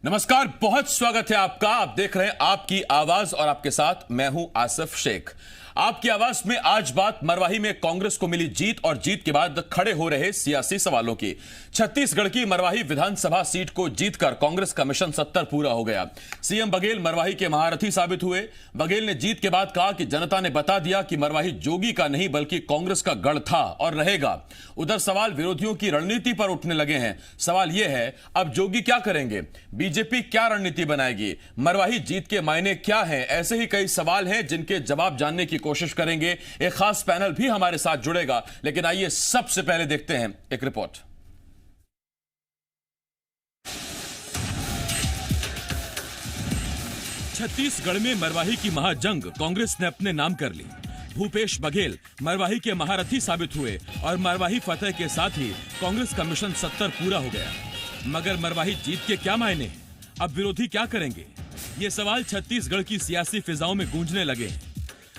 नमस्कार, बहुत स्वागत है आपका। आप देख रहे हैं आपकी आवाज और आपके साथ मैं हूं आसिफ शेख। आपकी आवाज में आज बात मरवाही में कांग्रेस को मिली जीत और जीत के बाद खड़े हो रहे सियासी सवालों की। छत्तीसगढ़ की मरवाही विधानसभा सीट को जीतकर कांग्रेस का मिशन 70 पूरा हो गया। सीएम बघेल मरवाही के महारथी साबित हुए। बघेल ने जीत के बाद कहा कि जनता ने बता दिया कि मरवाही जोगी का नहीं बल्कि कांग्रेस का गढ़ था और रहेगा। उधर सवाल विरोधियों की रणनीति पर उठने लगे हैं। सवाल यह है, अब जोगी क्या करेंगे? बीजेपी क्या रणनीति बनाएगी? मरवाही जीत के मायने क्या हैं? ऐसे ही कई सवाल हैं जिनके जवाब जानने की कोशिश करेंगे। एक खास पैनल भी हमारे साथ जुड़ेगा, लेकिन आइए सबसे पहले देखते हैं एक रिपोर्ट। छत्तीसगढ़ में मरवाही की महाजंग कांग्रेस ने अपने नाम कर ली। भूपेश बघेल मरवाही के महारथी साबित हुए और मरवाही फतेह के साथ ही कांग्रेस का मिशन 70 पूरा हो गया। मगर मरवाही जीत के क्या मायने हैं? अब विरोधी क्या करेंगे? ये सवाल छत्तीसगढ़ की सियासी फिजाओं में गूंजने लगे हैं।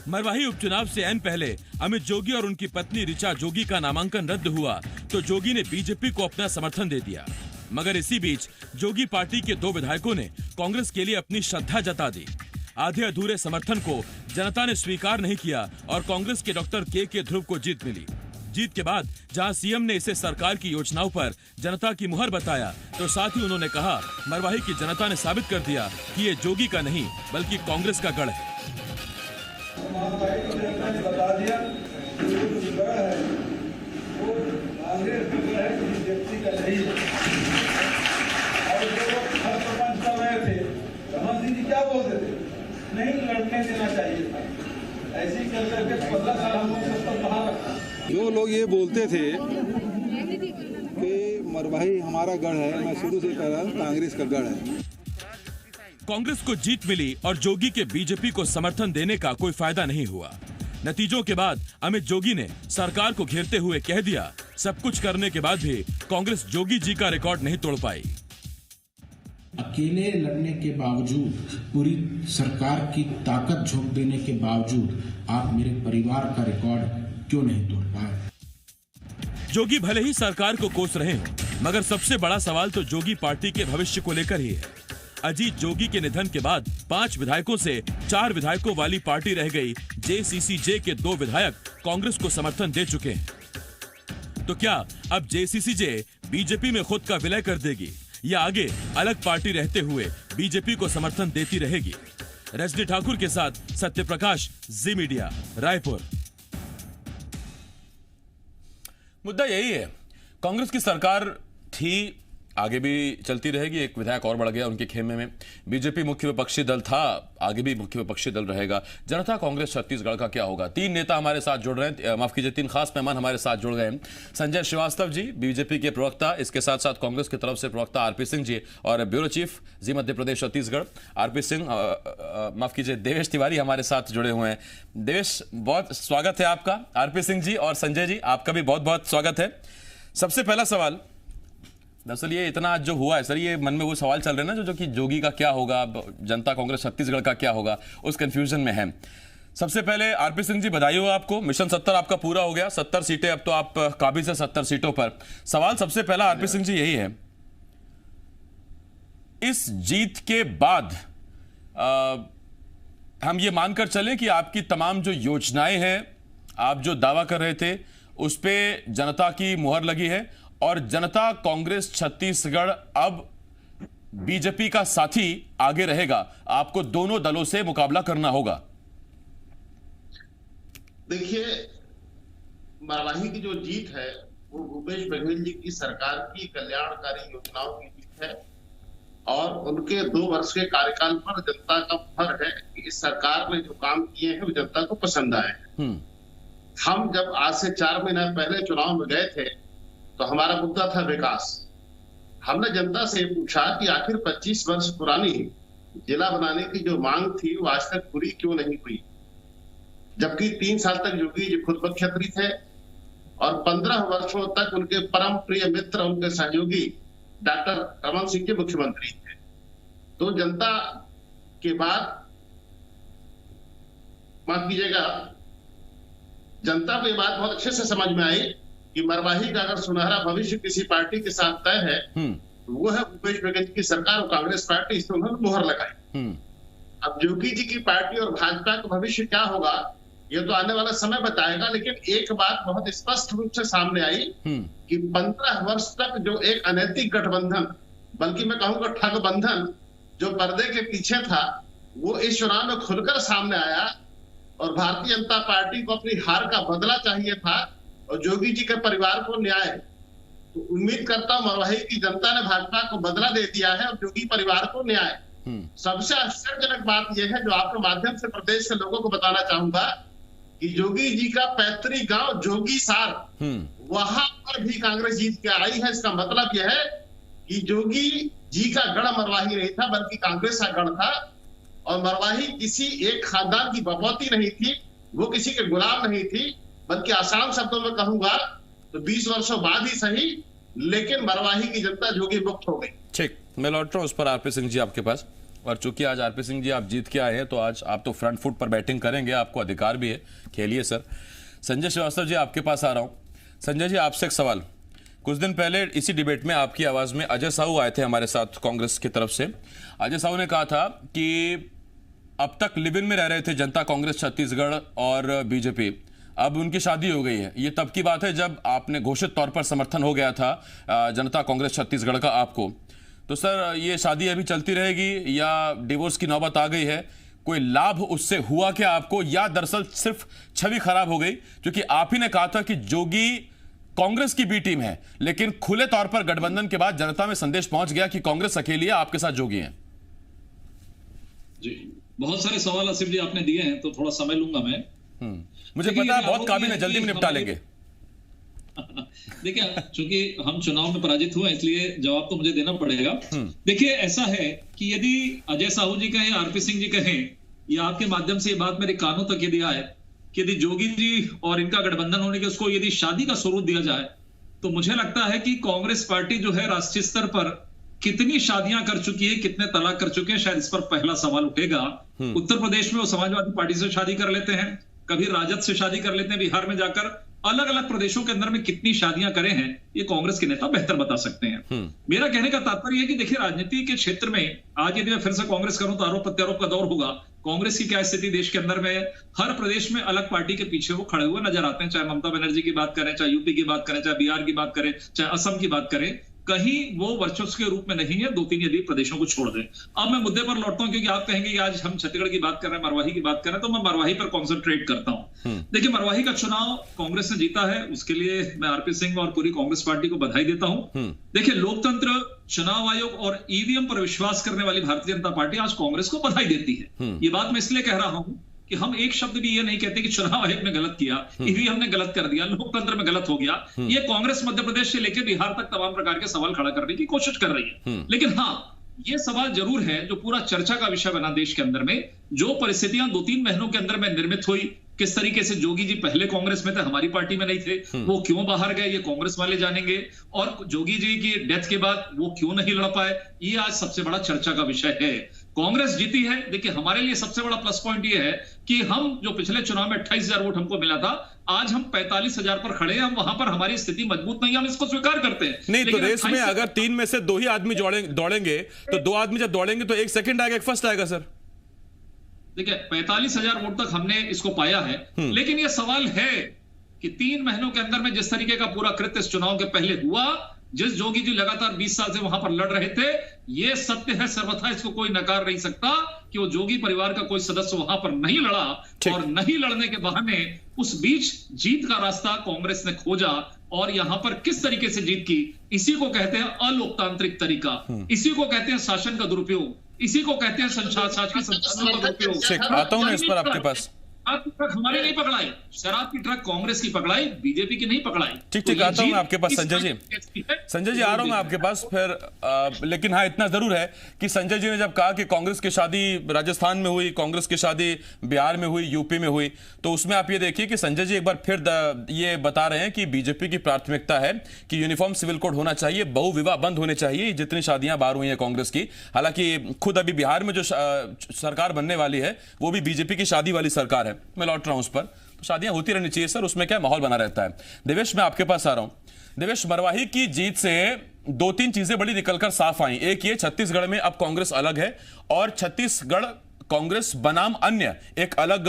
मरवाही उपचुनाव से ऐन पहले अमित जोगी और उनकी पत्नी ऋचा जोगी का नामांकन रद्द हुआ तो जोगी ने बीजेपी को अपना समर्थन दे दिया। मगर इसी बीच जोगी पार्टी के 2 विधायकों ने कांग्रेस के लिए अपनी श्रद्धा जता दी। आधे अधूरे समर्थन को जनता ने स्वीकार नहीं किया और कांग्रेस के डॉक्टर के ध्रुव को जीत मिली। जीत के बाद जहां सीएम ने इसे सरकार की योजनाओं पर जनता की मुहर बताया, तो साथ ही उन्होंने कहा मरवाही की जनता ने साबित कर दिया कि ये जोगी का नहीं बल्कि कांग्रेस का गढ़ है। बता दिया है वो कांग्रेस है, व्यक्ति का नहीं है। और जो लोग हर सरपंच कर रहे थे, रमन सिंह जी क्या बोलते थे? नहीं लड़ने देना चाहिए था। ऐसे ही चल करके 15 साल हम लोग सिस्टम बना रखा। जो लोग ये बोलते थे कि मरवाही हमारा गढ़ है, मैं शुरू से कह रहा हूँ कांग्रेस का गढ़ है। कांग्रेस को जीत मिली और जोगी के बीजेपी को समर्थन देने का कोई फायदा नहीं हुआ। नतीजों के बाद अमित जोगी ने सरकार को घेरते हुए कह दिया, सब कुछ करने के बाद भी कांग्रेस जोगी जी का रिकॉर्ड नहीं तोड़ पाई। अकेले लड़ने के बावजूद, पूरी सरकार की ताकत झोंक देने के बावजूद आप मेरे परिवार का रिकॉर्ड क्यों नहीं तोड़ पाए? जोगी भले ही सरकार को कोस रहे हो, मगर सबसे बड़ा सवाल तो जोगी पार्टी के भविष्य को लेकर ही है। अजीत जोगी के निधन के बाद 5 विधायकों से 4 विधायकों वाली पार्टी रह गई। जेसीसीजे के 2 विधायक कांग्रेस को समर्थन दे चुके हैं। तो क्या अब जेसीसीजे बीजेपी में खुद का विलय कर देगी या आगे अलग पार्टी रहते हुए बीजेपी को समर्थन देती रहेगी? रजनी ठाकुर के साथ सत्यप्रकाश, जी मीडिया, रायपुर। मुद्दा यही है, कांग्रेस की सरकार थी, आगे भी चलती रहेगी। एक विधायक और बढ़ गया उनके खेमे में। बीजेपी मुख्य विपक्षी दल था, आगे भी मुख्य विपक्षी दल रहेगा। जनता कांग्रेस छत्तीसगढ़ का क्या होगा? 3 नेता हमारे साथ जुड़ रहे हैं, माफ कीजिए 3 खास मेहमान हमारे साथ जुड़ गए हैं। संजय श्रीवास्तव जी बीजेपी के प्रवक्ता, इसके साथ साथ कांग्रेस की तरफ से प्रवक्ता आरपी सिंह जी और ब्यूरो चीफ जी मध्य प्रदेश छत्तीसगढ़ आरपी सिंह, माफ कीजिए देवेश तिवारी हमारे साथ जुड़े हुए हैं। देवेश, बहुत स्वागत है आपका। आरपी सिंह जी और संजय जी, आपका भी बहुत बहुत स्वागत है। सबसे पहला सवाल, दरअसल ये इतना जो हुआ है सर, ये मन में वो सवाल चल रहे हैं ना जो कि जोगी का क्या होगा, जनता कांग्रेस छत्तीसगढ़ का क्या होगा, उस कंफ्यूजन में है। सबसे पहले आरपी सिंह जी, बधाई हो आपको। मिशन 70 आपका पूरा हो गया, 70 सीटें, अब तो आप काबिज है 70 सीटों पर। सवाल सबसे पहला आरपी सिंह जी यही है, इस जीत के बाद हम ये मानकर चलें कि आपकी तमाम जो योजनाएं हैं, आप जो दावा कर रहे थे, उस पर जनता की मुहर लगी है और जनता कांग्रेस छत्तीसगढ़ अब बीजेपी का साथी आगे रहेगा, आपको दोनों दलों से मुकाबला करना होगा? देखिए, मरवाही की जो जीत है वो भूपेश बघेल जी की सरकार की कल्याणकारी योजनाओं की जीत है और उनके 2 वर्ष के कार्यकाल पर जनता का फर्क है कि इस सरकार ने जो काम किए हैं वो जनता को पसंद आए हैं। हम जब आज से 4 महीना पहले चुनाव में गए थे तो हमारा मुद्दा था विकास। हमने जनता से पूछा कि आखिर 25 वर्ष पुरानी जिला बनाने की जो मांग थी वो आज तक पूरी क्यों नहीं हुई, जबकि 3 साल तक योगी जी खुद मुख्यमंत्री थे और 15 वर्षों तक उनके परम प्रिय मित्र, उनके सहयोगी डॉक्टर रमन सिंह जी मुख्यमंत्री थे। तो जनता के बाद, माफ कीजिएगा, जनता को ये बात बहुत अच्छे से समझ में आई कि मरवाही का अगर सुनहरा भविष्य किसी पार्टी के साथ तय है वो है भूपेश बघेल जी की सरकार और कांग्रेस पार्टी, इसमें उन्होंने मुहर लगाई। अब योगी जी की पार्टी और भाजपा का भविष्य क्या होगा ये तो आने वाला समय बताएगा, लेकिन एक बात बहुत स्पष्ट रूप से सामने आई कि 15 वर्ष तक जो एक अनैतिक गठबंधन, बल्कि मैं कहूंगा ठगबंधन जो पर्दे के पीछे था, वो इस चुनाव में खुलकर सामने आया और भारतीय जनता पार्टी को अपनी हार का बदला चाहिए था और योगी जी के परिवार को न्याय। तो उम्मीद करता हूं मरवाही की जनता ने भाजपा को बदला दे दिया है और योगी परिवार को न्याय। सबसे आश्चर्यजनक बात यह है जो आपके माध्यम से प्रदेश के लोगों को बताना चाहूंगा कि योगी जी का पैतृक गांव जोगीसार, वहां पर भी कांग्रेस जीत के आई है। इसका मतलब यह है कि योगी जी का गढ़ मरवाही नहीं था बल्कि कांग्रेस का गढ़ था और मरवाही किसी एक खानदान की बपौती नहीं थी, वो किसी के गुलाम नहीं थी, बल्कि आसान शब्दों में कहूंगा तो 20 वर्षों बाद ही सही, लेकिन मरवाही की जनता योगी मुक्त हो गई। ठीक, मैं लौट रहा हूं उस पर आरपी सिंह जी आपके पास। और चूंकि आज आरपी सिंह जी आप जीत के आए हैं तो आज आप तो फ्रंट फुट पर बैटिंग करेंगे, आपको अधिकार भी है, खेलिए सर। संजय श्रीवास्तव जी आपके पास आ रहा हूं। संजय जी आपसे एक सवाल, कुछ दिन पहले इसी डिबेट में आपकी आवाज में अजय साहू आए थे हमारे साथ कांग्रेस की तरफ से। अजय साहू ने कहा था कि अब तक लिव इन में रह रहे थे जनता कांग्रेस छत्तीसगढ़ और बीजेपी, अब उनकी शादी हो गई है। ये तब की बात है जब आपने घोषित तौर पर समर्थन हो गया था जनता कांग्रेस छत्तीसगढ़ का आपको। तो सर ये शादी अभी चलती रहेगी या डिवोर्स की नौबत आ गई है? कोई लाभ उससे हुआ क्या आपको, या दरअसल सिर्फ छवि खराब हो गई? क्योंकि आप ही ने कहा था कि जोगी कांग्रेस की बी टीम है, लेकिन खुले तौर पर गठबंधन के बाद जनता में संदेश पहुंच गया कि कांग्रेस अकेली है, आपके साथ जोगी हैं। जी, बहुत सारे सवाल आसिफ जी आपने दिए हैं तो थोड़ा समय लूंगा मैं। मुझे पता है बहुत काबिल है, जल्दी में निपटा लेंगे। देखिए, चूंकि हम चुनाव में पराजित हुए इसलिए जवाब तो मुझे देना पड़ेगा। देखिए, ऐसा है कि यदि अजय साहू जी कहें, आरपी सिंह जी कहें, या आपके माध्यम से ये बात मेरे कानों तक यदि आए कि यदि जोगी जी और इनका गठबंधन होने के उसको यदि शादी का स्वरूप दिया जाए, तो मुझे लगता है कि कांग्रेस पार्टी जो है राष्ट्रीय स्तर पर कितनी शादियां कर चुकी है, कितने तलाक कर चुके हैं, शायद इस पर पहला सवाल उठेगा। उत्तर प्रदेश में वो समाजवादी पार्टी से शादी कर लेते हैं, कभी राजद से शादी कर लेते हैं, बिहार में जाकर अलग अलग प्रदेशों के अंदर में कितनी शादियां करे हैं ये कांग्रेस के नेता बेहतर बता सकते हैं। मेरा कहने का तात्पर्य है कि देखिए, राजनीति के क्षेत्र में आज यदि मैं फिर से कांग्रेस करूं तो आरोप प्रत्यारोप का दौर होगा। कांग्रेस की क्या स्थिति देश के अंदर में, हर प्रदेश में अलग पार्टी के पीछे वो खड़े हुए नजर आते हैं, चाहे ममता बनर्जी की बात करें, चाहे यूपी की बात करें, चाहे बिहार की बात करें, चाहे असम की बात करें, कहीं वो वर्चस्व के रूप में नहीं है, 2-3 यदि प्रदेशों को छोड़ दें। अब मैं मुद्दे पर लौटता हूं क्योंकि आप कहेंगे कि आज हम छत्तीसगढ़ की बात कर रहे हैं, मरवाही की बात कर रहे हैं, तो मैं मरवाही पर कॉन्सेंट्रेट करता हूं। देखिए, मरवाही का चुनाव कांग्रेस ने जीता है, उसके लिए मैं आरपी सिंह और पूरी कांग्रेस पार्टी को बधाई देता हूं। देखिए, लोकतंत्र, चुनाव आयोग और ईवीएम पर विश्वास करने वाली भारतीय जनता पार्टी आज कांग्रेस को बधाई देती है। ये बात मैं इसलिए कह रहा हूं कि हम एक शब्द भी ये नहीं कहते कि चुनाव आयोग ने गलत किया, ईवीएम ने गलत कर दिया, लोकतंत्र में गलत हो गया। ये कांग्रेस मध्य प्रदेश से लेकर बिहार तक तमाम प्रकार के सवाल खड़ा करने की कोशिश कर रही है। लेकिन हाँ, ये सवाल जरूर है जो पूरा चर्चा का विषय बना देश के अंदर में, जो परिस्थितियां 2-3 महीनों के अंदर में निर्मित हुई, किस तरीके से जोगी जी पहले कांग्रेस में थे, हमारी पार्टी में नहीं थे, वो क्यों बाहर गए, ये कांग्रेस वाले जानेंगे, और जोगी जी की डेथ के बाद वो क्यों नहीं लड़ पाए, ये आज सबसे बड़ा चर्चा का विषय है। कांग्रेस जीती है। देखिए, हमारे लिए सबसे बड़ा प्लस पॉइंट ये है कि हम जो पिछले चुनाव में 28,000 वोट हमको मिला था, आज हम 45,000 पर खड़े हैं। हम वहां पर हमारी स्थिति मजबूत नहीं है, हम इसको स्वीकार करते हैं। नहीं तो रेस में अगर 3 में से 2 ही आदमी दौड़ेंगे तो 2 आदमी जब दौड़ेंगे तो 1 सेकंड आएगा, 1 फर्स्ट आएगा सर। देखिए, 45,000 वोट तक हमने इसको पाया है, लेकिन यह सवाल है कि 3 महीनों के अंदर में जिस तरीके का पूरा कृत्य इस चुनाव के पहले हुआ, जिस जोगी जी लगातार 20 साल से वहां पर लड़ रहे थे, यह सत्य है, सर्वथा इसको कोई नकार नहीं सकता कि वो जोगी परिवार का कोई सदस्य वहां पर नहीं लड़ा, और नहीं लड़ने के बहाने उस बीच जीत का रास्ता कांग्रेस ने खोजा, और यहां पर किस तरीके से जीत की, इसी को कहते हैं अलोकतांत्रिक तरीका, इसी को कहते हैं शासन का दुरुपयोग, इसी को कहते हैं शासकीय संसाधनों का दुरुपयोग। आता हूं मैं इस पर आपके पास। शराब की ट्रक हमारी नहीं पकड़ाई, शराब की ट्रक कांग्रेस की पकड़ाई, बीजेपी की नहीं पकड़ाई। ठीक, आता हूं मैं आपके पास संजय जी आ रहा हूं मैं आपके पास फिर। लेकिन हाँ, इतना जरूर है कि संजय जी ने जब कहा कि कांग्रेस की शादी राजस्थान में हुई, कांग्रेस की शादी बिहार में हुई, यूपी में हुई, तो उसमें आप ये देखिए कि संजय जी एक बार फिर ये बता रहे हैं कि बीजेपी की प्राथमिकता है कि यूनिफॉर्म सिविल कोड होना चाहिए, बहुविवाह बंद होने चाहिए, जितनी शादियां बाहर हुई हैं कांग्रेस की। हालांकि खुद अभी बिहार में जो सरकार बनने वाली है वो भी बीजेपी की शादी वाली सरकार है। मैं लौट रहा हूं उस पर। तो शादियां होती रहनी चाहिए सर, उसमें क्या माहौल बना रहता है। देवेश, मैं आपके पास आ रहा हूं। देवेश, मरवाही की जीत से दो तीन चीजें बड़ी निकलकर साफ आई। एक ये, छत्तीसगढ़ में अब कांग्रेस अलग है और छत्तीसगढ़ कांग्रेस बनाम अन्य एक अलग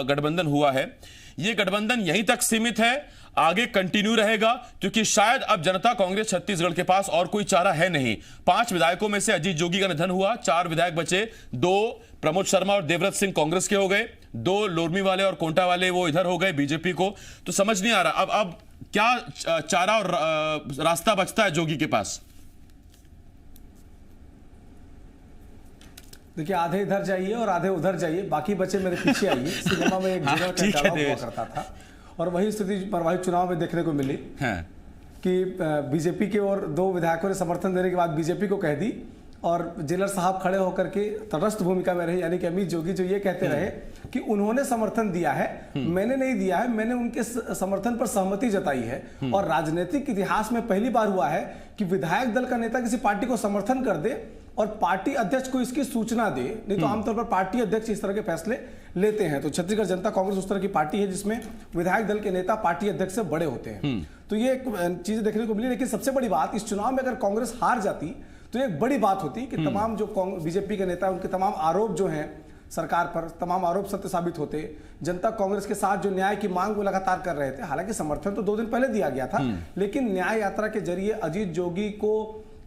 गठबंधन हुआ है। यह गठबंधन यहीं तक सीमित है, आगे कंटिन्यू रहेगा, क्योंकि शायद अब जनता कांग्रेस छत्तीसगढ़ के पास और कोई चारा है नहीं। 5 विधायकों में से अजीत जोगी का निधन हुआ, 4 विधायक बचे, 2 प्रमोद शर्मा और देवव्रत सिंह कांग्रेस के हो गए, 2 लोरमी वाले और कोंटा वाले वो इधर हो गए बीजेपी को। तो समझ नहीं आ रहा अब क्या चारा और रास्ता बचता है जोगी के पास। देखिए, आधे इधर जाइए और आधे उधर जाइए, बाकी बचे मेरे पीछे आइए। सिनेमा में एक जगह का डायलॉग हुआ करता था और वही स्थिति मरवाही चुनाव में देखने को मिली कि बीजेपी के और 2 विधायकों ने समर्थन देने के बाद बीजेपी को कह दी और जेलर साहब खड़े होकर के तटस्थ भूमिका में रहे, यानी कि अमित जोगी जो ये कहते रहे कि उन्होंने समर्थन दिया है, मैंने नहीं दिया है, मैंने उनके समर्थन पर सहमति जताई है। और राजनीतिक इतिहास में पहली बार हुआ है कि विधायक दल का नेता किसी पार्टी को समर्थन कर दे और पार्टी अध्यक्ष को इसकी सूचना दे, नहीं तो आमतौर पर पार्टी अध्यक्ष इस तरह के फैसले लेते हैं। तो छत्तीसगढ़ जनता कांग्रेस उस तरह की पार्टी है जिसमें विधायक दल के नेता पार्टी अध्यक्ष से बड़े होते हैं। तो ये चीज देखने को मिली। लेकिन सबसे बड़ी बात, इस चुनाव में अगर कांग्रेस हार जाती तो एक बड़ी बात होती कि तमाम जो बीजेपी के नेता, उनके तमाम आरोप जो हैं सरकार पर, तमाम आरोप सत्य साबित होते। जनता कांग्रेस के साथ जो न्याय की मांग वो लगातार कर रहे थे, हालांकि समर्थन तो 2 दिन पहले दिया गया था, लेकिन न्याय यात्रा के जरिए अजीत जोगी को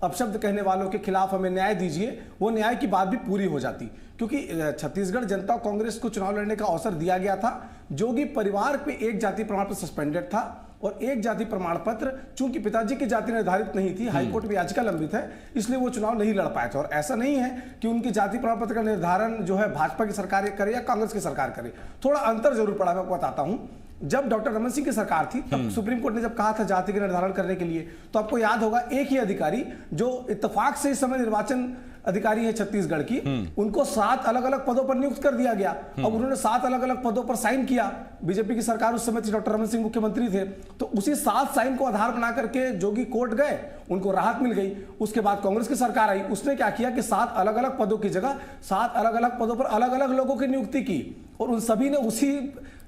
अपशब्द कहने वालों के खिलाफ हमें न्याय दीजिए, वो न्याय की बात भी पूरी हो जाती। क्योंकि छत्तीसगढ़ जनता कांग्रेस को चुनाव लड़ने का अवसर दिया गया था। जोगी परिवार पे एक जाति प्रमाण पत्र सस्पेंडेड था और एक जाति प्रमाण पत्र, चूंकि पिताजी की जाति निर्धारित नहीं थी, हाईकोर्ट में याचिका लंबित है, इसलिए वो चुनाव नहीं लड़ पाए थे। और ऐसा नहीं है कि उनकी जाति प्रमाण पत्र का निर्धारण जो है भाजपा की सरकार करे या कांग्रेस की सरकार करे, थोड़ा अंतर जरूर पड़ा। मैं आपको बताता हूं, जब डॉक्टर रमन सिंह की सरकार थी तब सुप्रीम कोर्ट ने जब कहा था जाति का निर्धारण करने के लिए, तो आपको याद होगा एक ही अधिकारी जो इत्तेफाक से इस समय निर्वाचन अधिकारी है छत्तीसगढ़ की, उनको 7 अलग अलग पदों पर नियुक्त कर दिया गया। अब उन्होंने 7 अलग अलग पदों पर साइन किया। बीजेपी की सरकार उस समय थी, डॉक्टर रमन सिंह मुख्यमंत्री थे, तो उसी 7 साइन को आधार बना करके जोगी कोर्ट गए, उनको राहत मिल गई। उसके बाद कांग्रेस की सरकार आई, उसने क्या किया कि 7 अलग अलग पदों की जगह 7 अलग अलग पदों पर अलग अलग लोगों की नियुक्ति की और उन सभी ने उसी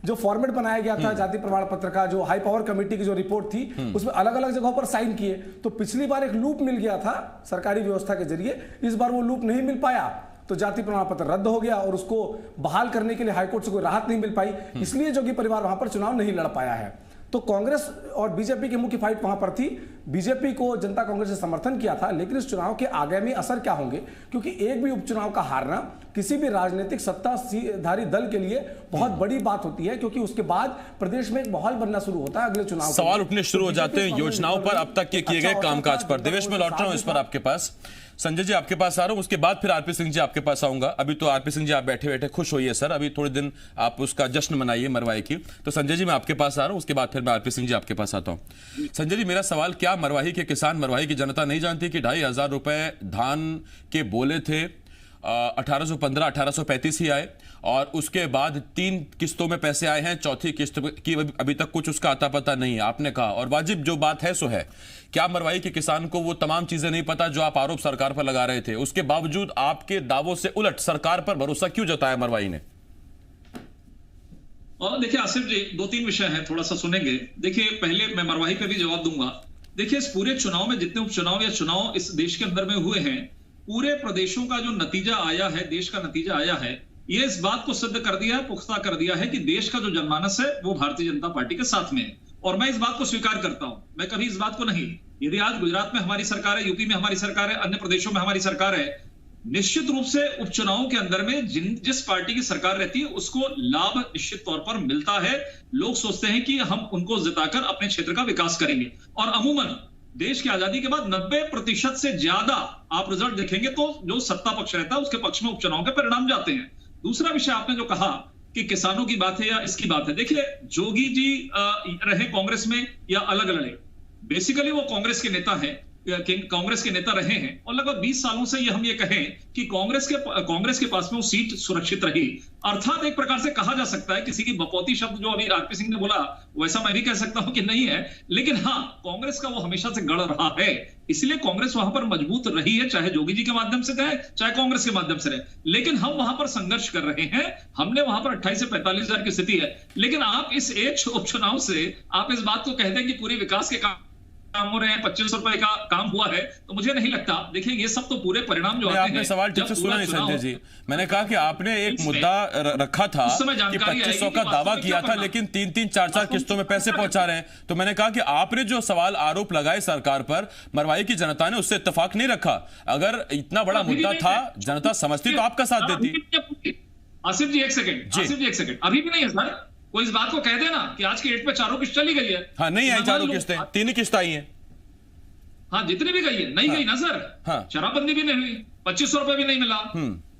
जो फॉर्मेट बनाया गया था जाति प्रमाण पत्र का, जो हाई पावर कमेटी की जो रिपोर्ट थी, उसमें अलग अलग जगहों पर साइन किए। तो पिछली बार एक लूप मिल गया था सरकारी व्यवस्था के जरिए, इस बार वो लूप नहीं मिल पाया, तो जाति प्रमाण पत्र रद्द हो गया और उसको बहाल करने के लिए हाईकोर्ट से कोई राहत नहीं मिल पाई, इसलिए जोगी परिवार वहां पर चुनाव नहीं लड़ पाया है। तो कांग्रेस और बीजेपी की मुख्य फाइट वहां पर थी। बीजेपी को जनता कांग्रेस ने समर्थन किया था, लेकिन इस चुनाव के आगामी असर क्या होंगे, क्योंकि एक भी उपचुनाव का हारना किसी भी राजनीतिक सत्ताधारी दल के लिए बहुत बड़ी बात होती है, क्योंकि उसके बाद प्रदेश में एक माहौल बनना शुरू होता है अगले चुनाव। सवाल उठने शुरू हो जाते हैं योजनाओं पर, अब तक के किए गए कामकाज पर। देवेश में लौट रहा हूं इस पर आपके पास। संजय जी आपके पास आ रहा हूं, उसके बाद फिर आरपी सिंह जी आपके पास आऊंगा। अभी तो आरपी सिंह जी आप बैठे बैठे खुश होइए सर, अभी थोड़े दिन आप उसका जश्न मनाइए मरवाही की। तो संजय जी मैं आपके पास आ रहा हूं, उसके बाद फिर मैं आरपी सिंह जी आपके पास आता हूं। संजय जी मेरा सवाल, क्या मरवाही के किसान, मरवाही की जनता नहीं जानती कि 2,500 रुपए धान के बोले थे, 1815 1835 ही आए और उसके बाद 3 किस्तों में पैसे आए हैं, चौथी किस्त की अभी तक कुछ उसका अता पता नहीं है, आपने कहा। और वाजिब जो बात है सो है, क्या मरवाही के किसान को वो तमाम चीजें नहीं पता जो आप आरोप सरकार पर लगा रहे थे? उसके बावजूद आपके दावों से उलट सरकार पर भरोसा क्यों जताया मरवाही ने? देखिए आसिफ जी, 2-3 विषय हैं, थोड़ा सा सुनेंगे। देखिए पहले मैं मरवाही पे भी जवाब दूंगा। देखिए इस पूरे चुनाव में जितने उपचुनाव या चुनाव इस देश के अंदर में हुए हैं, पूरे प्रदेशों का जो नतीजा आया है, देश का नतीजा आया है, ये इस बात को सिद्ध कर दिया है, पुख्ता कर दिया है कि देश का जो जनमानस है वो भारतीय जनता पार्टी के साथ में है। और मैं इस बात को स्वीकार करता हूं, मैं कभी इस बात को नहीं, यदि आज गुजरात में हमारी सरकार है, यूपी में हमारी सरकार है, अन्य प्रदेशों में हमारी सरकार है, निश्चित रूप से उपचुनावों के अंदर में जिस पार्टी की सरकार रहती है उसको लाभ निश्चित तौर पर मिलता है। लोग सोचते हैं कि हम उनको जिताकर अपने क्षेत्र का विकास करेंगे, और अमूमन देश की आजादी के बाद 90% से ज्यादा आप रिजल्ट देखेंगे तो जो सत्ता पक्ष रहता है उसके पक्ष में उपचुनाव के परिणाम जाते हैं। दूसरा विषय आपने जो कहा कि किसानों की बात है या इसकी बात है, देखिए जोगी जी रहे कांग्रेस में या अलग लड़े, बेसिकली वो कांग्रेस के नेता हैं, कांग्रेस के नेता रहे हैं, और लगभग 20 सालों से हम ये कहें कि कांग्रेस के पास में वो सीट सुरक्षित रही। अर्थात एक प्रकार से कहा जा सकता है, किसी की बपौती शब्द जो अभी आरपी सिंह ने बोला वैसा मैं भी कह सकता हूं कि नहीं है, लेकिन हाँ कांग्रेस का वो हमेशा से गढ़ रहा है, इसलिए कांग्रेस वहां पर मजबूत रही है, चाहे जोगी जी के माध्यम से रहे चाहे कांग्रेस के माध्यम से रहे। लेकिन हम वहां पर संघर्ष कर रहे हैं, हमने वहां पर 28 से 45 हजार की स्थिति है। लेकिन आप इस एक उपचुनाव से आप इस बात को कहते हैं कि पूरे विकास के काम काम हो रहे हैं, 25 रुपए का काम हुआ है, तो मुझे नहीं लगता। देखिए ये सब तो पूरे परिणाम जो आते हैं। आपने सवाल ठीक से सुना नहीं संजय जी। मैंने कहा कि आपने एक मुद्दा रखा था कि 2500 का दावा किया था, लेकिन 3-3, 4-4 किस्तों में पैसे पहुंचा रहे हैं। तो मैंने कहा कि आपने जो सवाल आरोप लगाए सरकार पर, मरवाही की जनता ने उससे इत्तेफाक नहीं रखा। अगर इतना बड़ा मुद्दा था, जनता समझती तो आपका साथ देती। आसिफ जी एक सेकंड, अभी भी नहीं है सर। कोई इस बात को कह देना कि आज की डेट में 4 किस्त चली गई है। हाँ, नहीं आई 4 किस्तें, 3 किस्त आई हैं। हाँ, जितनी भी गई है नहीं गई ना सर। हाँ, शराबबंदी भी नहीं हुई, 2500 रुपए भी नहीं मिला,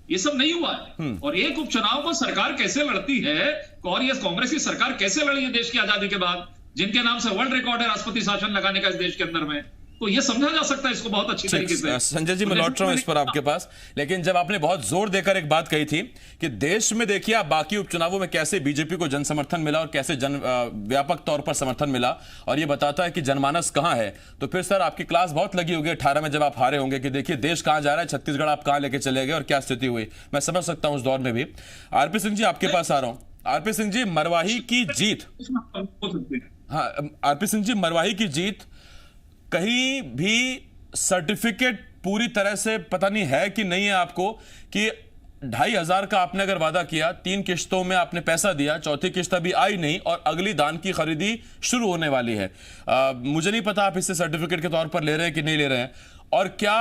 ये सब नहीं हुआ है। और एक उपचुनाव को सरकार कैसे लड़ती है, और ये कांग्रेस की सरकार कैसे लड़ी है देश की आजादी के बाद, जिनके नाम से वर्ल्ड रिकॉर्ड है राष्ट्रपति शासन लगाने का इस देश के अंदर में, तो ये समझा जा सकता है इसको बहुत अच्छी तरीके से। संजय जी, मैं लौट रहा हूं इस पर आपके पास, लेकिन जब आपने बहुत जोर देकर एक बात कही थी कि देश में देखिए आप बाकी उपचुनावों में कैसे बीजेपी को जन समर्थन मिला और कैसे व्यापक तौर पर समर्थन मिला, और ये बताता है कि जनमानस कहां है, तो फिर सर आपकी क्लास बहुत लगी होगी 18 में जब आप हारे होंगे कि देखिए देश कहां जा रहा है, छत्तीसगढ़ आप कहां लेके चले गए और क्या स्थिति हुई। मैं समझ सकता हूं उस दौर में भी। आरपी सिंह जी आपके पास आ रहा हूं। आरपी सिंह जी, मरवाही की जीत, हाँ आरपी सिंह जी, मरवाही की जीत कहीं भी सर्टिफिकेट पूरी तरह से पता नहीं है कि नहीं है आपको, कि 2500 का आपने अगर वादा किया, 3 किस्तों में आपने पैसा दिया, चौथी किस्त अभी आई नहीं और अगली धान की खरीदी शुरू होने वाली है। मुझे नहीं पता आप इससे सर्टिफिकेट के तौर पर ले रहे हैं कि नहीं ले रहे हैं, और क्या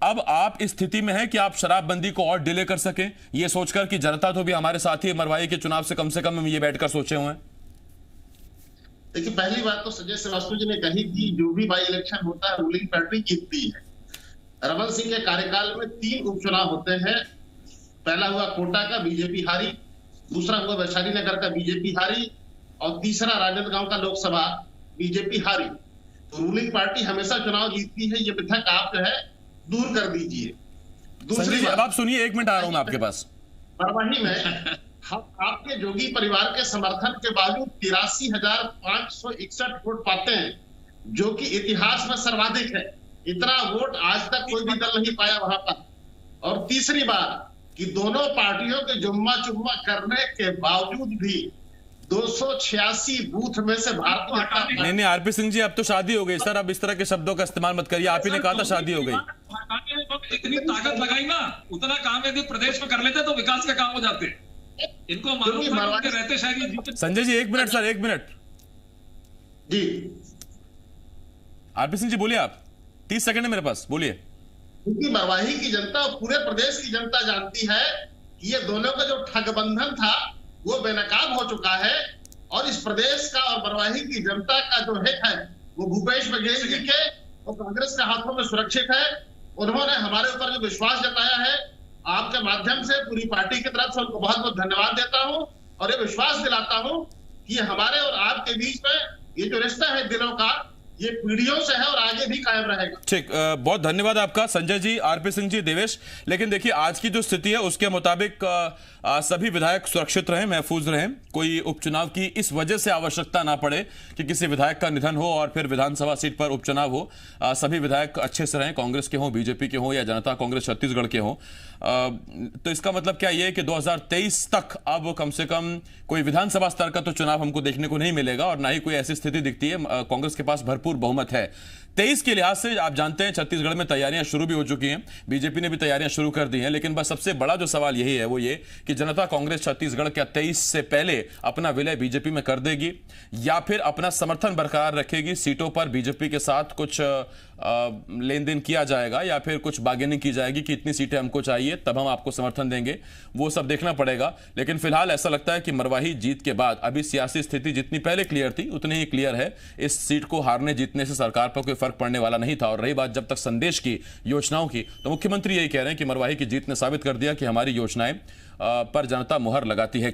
अब आप इस स्थिति में है कि आप शराबबंदी को और डिले कर सकें, यह सोचकर कि जनता तो भी हमारे साथ ही मरवाही के चुनाव से कम ये बैठकर सोचे हुए हैं। देखिए, पहली बात तो संजय श्रीवास्तव जी ने कही कि जो भी बाई इलेक्शन होता है रूलिंग पार्टी जीतती है। रमन सिंह के कार्यकाल में 3 उपचुनाव होते हैं। पहला हुआ कोटा का, बीजेपी हारी, दूसरा हुआ वैशाली नगर का, बीजेपी हारी, और तीसरा राजनांदगांव का लोकसभा, बीजेपी हारी। तो रूलिंग पार्टी हमेशा चुनाव जीतती है, ये मिथक आप जो है दूर कर दीजिए। दूसरी बात, अब आप सुनिए, 1 मिनट आ रहा हूं मैं आपके पास। मरवाही में हम आपके जोगी परिवार के समर्थन के बावजूद 83,561 वोट पाते हैं, जो कि इतिहास में सर्वाधिक है। इतना वोट आज तक कोई भी दल नहीं पाया वहां पर। और तीसरी बात कि दोनों पार्टियों के जुम्मा चुम्मा करने के बावजूद भी 286 बूथ में से भारतीय जनता पार्टी। नहीं आरपी सिंह जी, अब तो शादी हो गई सर, अब इस तरह के शब्दों का इस्तेमाल मत करिए। आप ही ने कहा था शादी हो गई। इतनी ताकत लगाई ना, उतना काम यदि प्रदेश में कर लेते तो विकास के काम हो जाते। इनको मालूम रहते शायद। Sanjay ji 1 minute sir, 1 minute जी। आरपी सिंह जी बोलिए, आप 30 सेकंड है मेरे पास, बोलिए। क्योंकि मरवाही की जनता और पूरे प्रदेश की जनता जानती है कि ये दोनों का जो ठगबंधन था वो बेनकाब हो चुका है, और इस प्रदेश का और मरवाही की जनता का जो हित है वो भूपेश बघेल जी के और कांग्रेस के हाथों में सुरक्षित है। उन्होंने हमारे ऊपर जो विश्वास जताया है, आपके माध्यम से पूरी पार्टी की तरफ से उनको बहुत बहुत धन्यवाद देता हूं, और ये विश्वास दिलाता हूं कि हमारे और आपके बीच में ये जो रिश्ता है दिलों का, ये पीढ़ियों से है और आगे भी कायम रहेगा। ठीक, बहुत धन्यवाद आपका संजय जी, आरपी सिंह जी, देवेश। लेकिन देखिए आज की जो स्थिति है उसके मुताबिक सभी विधायक सुरक्षित रहें, महफूज रहें, कोई उपचुनाव की इस वजह से आवश्यकता ना पड़े कि किसी विधायक का निधन हो और फिर विधानसभा सीट पर उपचुनाव हो। सभी विधायक अच्छे से रहें, कांग्रेस के हों, बीजेपी के हों या जनता कांग्रेस छत्तीसगढ़ के हों। तो इसका मतलब क्या ये है कि 2023 तक अब कम से कम कोई विधानसभा स्तर का तो चुनाव हमको देखने को नहीं मिलेगा, और ना ही कोई ऐसी स्थिति दिखती है। कांग्रेस के पास भरपूर बहुमत है। 23 के लिहाज से आप जानते हैं छत्तीसगढ़ में तैयारियां शुरू भी हो चुकी हैं, बीजेपी ने भी तैयारियां शुरू कर दी हैं, लेकिन बस सबसे बड़ा जो सवाल यही है वो ये कि जनता कांग्रेस छत्तीसगढ़ क्या 23 से पहले अपना विलय बीजेपी में कर देगी या फिर अपना समर्थन बरकरार रखेगी, सीटों पर बीजेपी के साथ कुछ लेन देन किया जाएगा या फिर कुछ बार्गेनिंग की जाएगी कि इतनी सीटें हमको चाहिए तब हम आपको समर्थन देंगे, वो सब देखना पड़ेगा। लेकिन फिलहाल ऐसा लगता है कि मरवाही जीत के बाद अभी सियासी स्थिति जितनी पहले क्लियर थी उतनी ही क्लियर है। इस सीट को हारने जीतने से सरकार पर कोई फर्क पड़ने वाला नहीं था। और रही बात जब तक संदेश की, योजनाओं की, तो मुख्यमंत्री यही कह रहे हैं कि मरवाही की जीत ने साबित कर दिया कि हमारी योजनाएं पर जनता मुहर लगाती है।